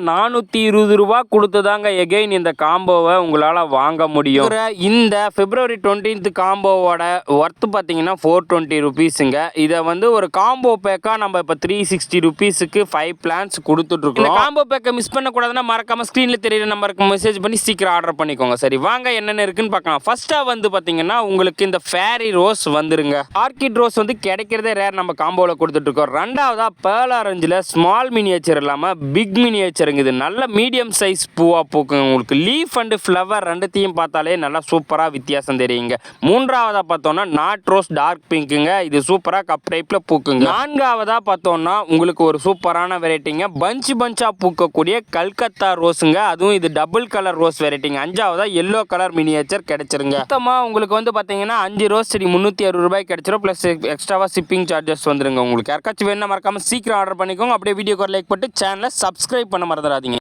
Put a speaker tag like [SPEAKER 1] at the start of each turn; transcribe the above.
[SPEAKER 1] 420 கொடுத்து தாங்க எகைன் இந்த காம்போவை உங்களால் வாங்க முடியும். இந்த February 20th காம்போவோட ஒர்த்து பார்த்தீங்கன்னா 420 ருபீஸுங்க. இதை வந்து ஒரு காம்போ பேக்காக நம்ம இப்போ 360 ருபீஸுக்கு 5 பிளான்ஸ் கொடுத்துட்ருக்கோம். இந்த காம்போ பேக்கை மிஸ் பண்ணக்கூடாதுன்னா மறக்காமல் ஸ்க்ரீனில் தெரியுற நம்பருக்கு மெசேஜ் பண்ணி சீக்கிரம் ஆர்டர் பண்ணிக்கோங்க. சரி வாங்க என்னென்ன இருக்குன்னு பார்க்கலாம். ஃபர்ஸ்ட்டாக வந்து பார்த்தீங்கன்னா உங்களுக்கு இந்த ஃபேரி ரோஸ் வந்துருங்க. ஆர்கிட் ரோஸ் வந்து கிடைக்கிறதே ரேர், நம்ம காம்போவில் கொடுத்துட்ருக்கோம். ரெண்டாவதாக பேர்ல் ஆரஞ்சில் ஸ்மால் மினியேச்சர் இல்லாமல் பிக் மினியேச்சருங்க. இது நல்ல மீடியம் சைஸ் பூவாக பூக்குங்க. உங்களுக்கு லீஃப் அண்டு ஃப்ளவர் ரெண்டுத்தையும் பார்த்தாலே நல்லா சூப்பராக வித்தியாசம் தெரியுங்க. மூன்றாவதாக பார்த்தோன்னா நாட் ரோஸ் டார்க் பிங்க்குங்க. இது சூப்பராக கப் டைப்பில் பூக்குங்க. நான்காவதாக பார்த்தோன்னா உங்களுக்கு ஒரு சூப்பரான வெரைட்டிங்க பஞ்சாக பூக்கக்கூடிய கல்கத்தா ரோஸுங்க. அதுவும் இது டபுள் கலர் ரோஸ் வெரைட்டிங்க. அஞ்சாவதாக எல்லோ கலர் மினியேச்சர் கிடைச்சிருங்க. மொத்தமாக உங்களுக்கு வந்து பார்த்தீங்கன்னா 5 ரோஸ் செடி 360 ரூபாய் கிடைச்சிரும். ப்ளஸ் எக்ஸ்ட்ராவாக ஷிப்பிங் சார்ஜஸ் வந்துருங்க. உங்களுக்கு யாருக்காச்சும் வேணும்னா மறக்காமல் சீக்கிரம் ஆர்டர் பண்ணிக்கோங்க. அப்படியே வீடியோக்கு ஒரு லைக் போட்டு சேனலை சப்ஸ்கிரைப் பண்ண மறந்துடாதீங்க.